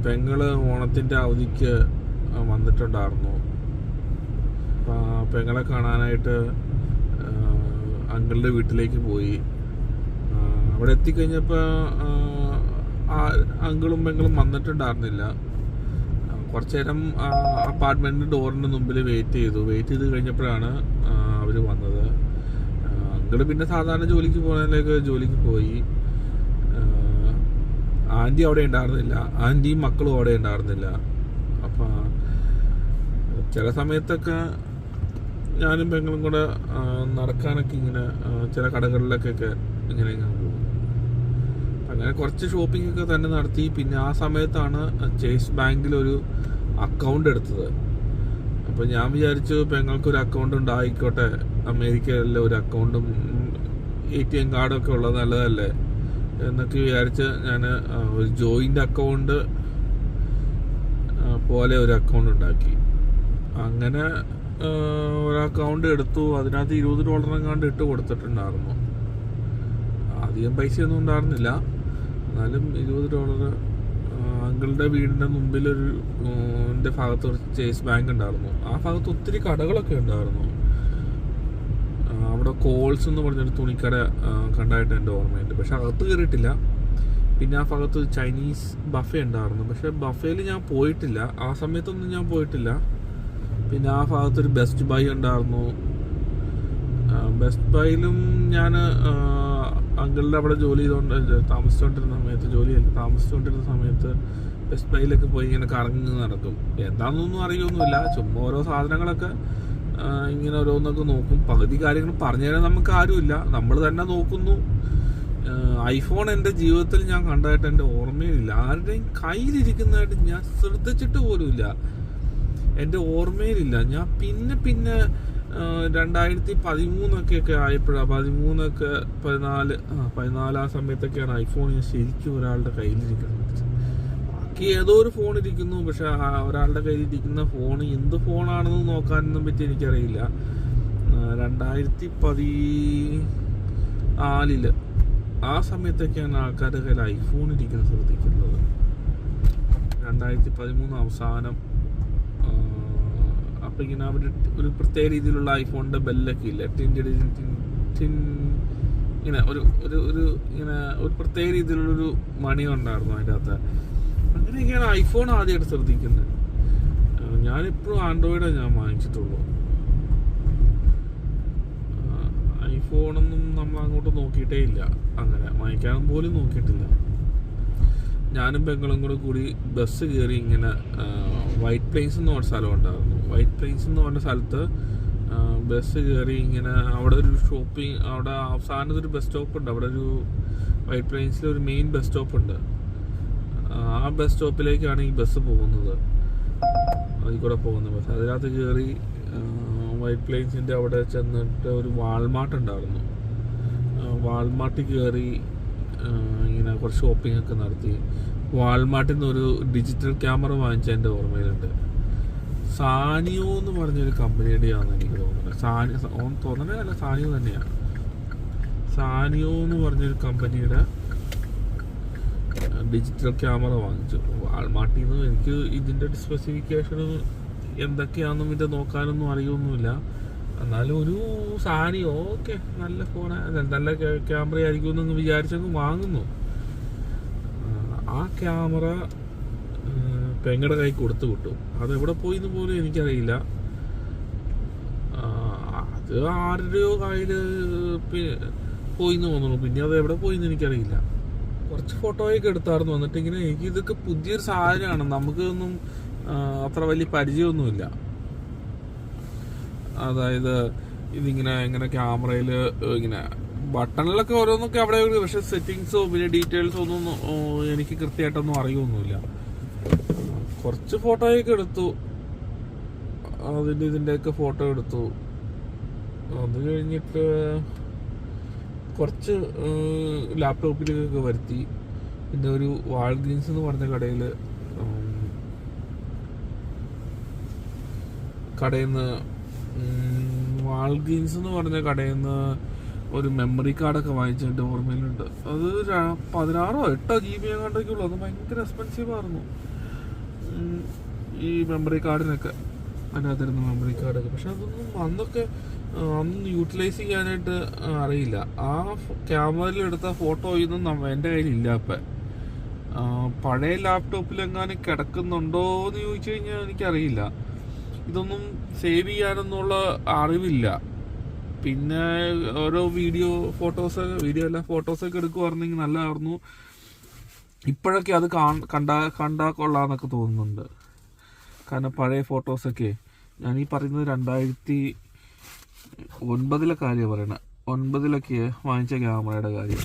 പെങ്ങള് ഓണത്തിൻ്റെ അവധിക്ക് വന്നിട്ടുണ്ടായിരുന്നു. പെങ്ങളെ കാണാനായിട്ട് അങ്കിളുടെ വീട്ടിലേക്ക് പോയി. അവിടെ എത്തിക്കഴിഞ്ഞപ്പോൾ അങ്കിളും പെങ്ങളും വന്നിട്ടുണ്ടായിരുന്നില്ല. കുറച്ചു നേരം അപ്പാർട്ട്മെൻറ്റ് ഡോറിൻ്റെ മുമ്പിൽ വെയിറ്റ് ചെയ്ത് കഴിഞ്ഞപ്പോഴാണ് അവർ വന്നത്. അങ്കിള് പിന്നെ സാധാരണ ജോലിക്ക് പോയി. ആൻറ്റി അവിടെ ഉണ്ടായിരുന്നില്ല, ആൻറ്റിയും മക്കളും അവിടെ ഉണ്ടായിരുന്നില്ല. അപ്പം ചില സമയത്തൊക്കെ ഞാനും പെങ്ങളും കൂടെ നടക്കാനൊക്കെ ഇങ്ങനെ ചില കടകളിലൊക്കെ ഇങ്ങനെ പോകും. അങ്ങനെ കുറച്ച് ഷോപ്പിംഗ് ഒക്കെ തന്നെ നടത്തി. പിന്നെ ആ സമയത്താണ് ചേസ് ബാങ്കിലൊരു അക്കൗണ്ട് എടുത്തത്. അപ്പോൾ ഞാൻ വിചാരിച്ചു പെങ്ങൾക്കൊരു അക്കൗണ്ട് ഉണ്ടായിക്കോട്ടെ, അമേരിക്കയിലെ ഒരു അക്കൗണ്ടും ATM കാർഡൊക്കെ ഉള്ളത് നല്ലതല്ലേ എന്നൊക്കെ വിചാരിച്ച് ഞാൻ ഒരു ജോയിൻ്റ് അക്കൗണ്ട് പോലെ ഒരു അക്കൗണ്ട് ഉണ്ടാക്കി. അങ്ങനെ ഒരു അക്കൗണ്ട് എടുത്തു. അതിനകത്ത് $20 എങ്ങാണ്ട് ഇട്ട് കൊടുത്തിട്ടുണ്ടായിരുന്നു. അധികം പൈസയൊന്നും ഉണ്ടായിരുന്നില്ല, എന്നാലും $20. അങ്കിളുടെ വീടിൻ്റെ മുമ്പിലൊരു ഭാഗത്ത് ഒരു ചേസ് ബാങ്ക് ഉണ്ടായിരുന്നു. ആ ഭാഗത്ത് ഒത്തിരി കടകളൊക്കെ ഉണ്ടായിരുന്നു. അവിടെ കോൾസ് എന്ന് പറഞ്ഞൊരു തുണിക്കട കണ്ടായിട്ട് എൻ്റെ ഓർമ്മയുണ്ട്. പക്ഷെ അകത്ത് കയറിയിട്ടില്ല. പിന്നെ ആ ഭാഗത്ത് ചൈനീസ് ബഫേ ഉണ്ടായിരുന്നു. പക്ഷെ ബഫേയിൽ ഞാൻ പോയിട്ടില്ല, ആ സമയത്തൊന്നും ഞാൻ പോയിട്ടില്ല. പിന്നെ ആ ഭാഗത്തൊരു ബെസ്റ്റ് ബൈ ഉണ്ടായിരുന്നു. ബെസ്റ്റ് ബൈയിലും ഞാൻ അങ്കിളുടെ അവിടെ താമസിച്ചുകൊണ്ടിരുന്ന സമയത്ത് ബെസ്റ്റ് ബൈയിലൊക്കെ പോയി ഇങ്ങനെ കറങ്ങി നടക്കും. എന്താണെന്നൊന്നും അറിയൊന്നുമില്ല, ചുമ്മാ ഓരോ സാധനങ്ങളൊക്കെ ഇങ്ങനെ ഓരോന്നൊക്കെ നോക്കും. പകുതി കാര്യങ്ങൾ പറഞ്ഞു തരാൻ നമുക്ക് ആരുമില്ല, നമ്മൾ തന്നെ നോക്കുന്നു. ഐഫോൺ എൻ്റെ ജീവിതത്തിൽ ഞാൻ കണ്ടതായിട്ട് എൻ്റെ ഓർമ്മയിലില്ല. ആരുടെയും കയ്യിലിരിക്കുന്നതായിട്ട് ഞാൻ ശ്രദ്ധിച്ചിട്ട് പോലുമില്ല, എൻ്റെ ഓർമ്മയിലില്ല. ഞാൻ പിന്നെ 2013 ആയപ്പോഴാണ്, 14 ആ സമയത്തൊക്കെയാണ് ഐഫോൺ ഞാൻ ശരിക്കും ഒരാളുടെ കയ്യിലിരിക്കുന്നത്. ബാക്കി ഏതോ ഒരു ഫോൺ ഇരിക്കുന്നു, പക്ഷെ ഒരാളുടെ കയ്യിലിരിക്കുന്ന ഫോൺ എന്ത് ഫോണാണെന്ന് നോക്കാനൊന്നും പറ്റി എനിക്കറിയില്ല. 2014 ആ സമയത്തൊക്കെയാണ് ആൾക്കാരുടെ കയ്യിൽ ഐഫോൺ ഇരിക്കുന്നത് ശ്രദ്ധിക്കുന്നത്. 2013 അവസാനം. അപ്പം ഇങ്ങനെ അവർ ഒരു പ്രത്യേക രീതിയിലുള്ള ഐഫോണിൻ്റെ ബെല്ലൊക്കെ ഇല്ല, ഇങ്ങനെ ഒരു പ്രത്യേക രീതിയിലുള്ളൊരു മണി ഉണ്ടായിരുന്നു അതിൻ്റെ അകത്ത്. അങ്ങനെയൊക്കെയാണ് ഐഫോൺ ആദ്യമായിട്ട് ശ്രദ്ധിക്കുന്നത്. ഞാനിപ്പോഴും ആൻഡ്രോയിഡാണ് ഞാൻ വാങ്ങിച്ചിട്ടുള്ളൂ. ഐഫോണൊന്നും നമ്മൾ അങ്ങോട്ട് നോക്കിയിട്ടേ ഇല്ല, അങ്ങനെ വാങ്ങിക്കാനും പോലും നോക്കിയിട്ടില്ല. ഞാനും പെങ്ങളും കൂടി ബസ് കയറി ഇങ്ങനെ വൈറ്റ് പ്ലെയിൻസ് എന്ന് പറഞ്ഞ സ്ഥലം ഉണ്ടായിരുന്നു. വൈറ്റ് പ്ലെയിൻസ് എന്ന് പറഞ്ഞ സ്ഥലത്ത് ബസ് കയറി ഇങ്ങനെ അവിടെ ഒരു ഷോപ്പിംഗ്, അവിടെ അവസാനത്തൊരു ബസ് സ്റ്റോപ്പ് ഉണ്ട്. അവിടെ ഒരു വൈറ്റ് പ്ലെയിൻസിൽ ഒരു മെയിൻ ബസ് സ്റ്റോപ്പ് ഉണ്ട്. ആ ബസ് സ്റ്റോപ്പിലേക്കാണ് ഈ ബസ് പോകുന്നത്, അതിൽ കൂടെ പോകുന്ന ബസ്. അതിനകത്ത് കയറി വൈറ്റ് പ്ലെയിൻസിൻ്റെ അവിടെ ചെന്നിട്ട് ഒരു വാൾമാർട്ട് ഉണ്ടായിരുന്നു. വാൾമാർട്ടിൽ കയറി ഇങ്ങനെ കുറച്ച് ഷോപ്പിംഗ് ഒക്കെ നടത്തി. വാൾമാർട്ടിൽ നിന്ന് ഒരു ഡിജിറ്റൽ ക്യാമറ വാങ്ങിച്ച എൻ്റെ ഓർമ്മയിലുണ്ട്. സാനിയോ എന്ന് പറഞ്ഞൊരു കമ്പനിയുടെയാണെന്ന് എനിക്ക് തോന്നുന്നത്. സാനിയോ തന്നെയാണ്. സാനിയോ എന്ന് പറഞ്ഞൊരു കമ്പനിയുടെ ഡിജിറ്റൽ ക്യാമറ വാങ്ങിച്ചു വാൾമാർട്ടിൽ നിന്ന്. എനിക്ക് ഇതിൻ്റെ സ്പെസിഫിക്കേഷൻ എന്തൊക്കെയാണെന്നും ഇത് നോക്കാനൊന്നും അറിയൊന്നുമില്ല. എന്നാലും ഒരു സാനിയോ ഓക്കെ, നല്ല ഫോണാണ്, നല്ല ക്യാമറ ആയിരിക്കും എന്ന് വിചാരിച്ചങ്ങ് വാങ്ങുന്നു. ആ ക്യാമറ പെങ്ങളുടെ കൈ കൊടുത്തു വിട്ടു. അതെവിടെ പോയിന്ന് പോലും എനിക്കറിയില്ല. അത് ആരുടെയോ കയ്യിൽ പോയിന്ന് തോന്നുന്നു. പിന്നെ അത് എവിടെ പോയിന്ന് എനിക്കറിയില്ല. കുറച്ച് ഫോട്ടോയൊക്കെ എടുത്തായിരുന്നു. എന്നിട്ട് ഇങ്ങനെ എനിക്ക് ഇതൊക്കെ പുതിയൊരു സാധനമാണ്, നമുക്കൊന്നും അത്ര വലിയ പരിചയമൊന്നുമില്ല. അതായത് ഇതിങ്ങനെ ക്യാമറയിൽ ഇങ്ങനെ ബട്ടണിലൊക്കെ ഓരോന്നൊക്കെ അവിടെ, പക്ഷെ സെറ്റിങ്സോ പിന്നെ ഡീറ്റെയിൽസോ ഒന്നും എനിക്ക് കൃത്യമായിട്ടൊന്നും അറിയൊന്നുമില്ല. കുറച്ച് ഫോട്ടോയൊക്കെ എടുത്തു, ഇതിൻ്റെയൊക്കെ ഫോട്ടോ എടുത്തു. അത് കഴിഞ്ഞിട്ട് കുറച്ച് ലാപ്ടോപ്പിലേക്കൊക്കെ വരുത്തി. പിന്നെ ഒരു വാൾഗ്രീൻസ് എന്ന് പറഞ്ഞ കടയിൽ നിന്ന് വാൾഗ്രീൻസ് എന്ന് പറഞ്ഞ കടയിൽ നിന്ന് ഒരു മെമ്മറി കാർഡൊക്കെ വാങ്ങിച്ചതിൻ്റെ ഓർമ്മയിലുണ്ട്. അത് 16 GB എങ്ങാണ്ടൊക്കെയുള്ളൂ. അത് ഭയങ്കര എക്സ്പെൻസീവ് ആയിരുന്നു. ഈ മെമ്മറി കാർഡിനൊക്കെ അതിനകത്തിരുന്ന മെമ്മറി കാർഡൊക്കെ. പക്ഷെ അതൊന്നും അന്നൊക്കെ യൂട്ടിലൈസ് ചെയ്യാനായിട്ട് അറിയില്ല. ആ ക്യാമറയിൽ എടുത്ത ഫോട്ടോ ഇതൊന്നും എൻ്റെ കയ്യിലില്ല. ഇപ്പം പഴയ ലാപ്ടോപ്പിലെങ്ങാനും കിടക്കുന്നുണ്ടോ എന്ന് ചോദിച്ചു കഴിഞ്ഞാൽ എനിക്കറിയില്ല. ഇതൊന്നും സേവ് ചെയ്യാനൊന്നുള്ള അറിവില്ല. പിന്നെ ഓരോ ഫോട്ടോസൊക്കെ എടുക്കുവായിരുന്നെങ്കിൽ നല്ലതായിരുന്നു. ഇപ്പോഴൊക്കെ അത് കണ്ടാൽ കൊള്ളാമെന്നൊക്കെ തോന്നുന്നുണ്ട്. കാരണം പഴയ ഫോട്ടോസൊക്കെ ഞാനീ പറയുന്നത് 2009 കാര്യമാണ് പറയണത്. 2009 വാങ്ങിച്ച ക്യാമറയുടെ കാര്യം.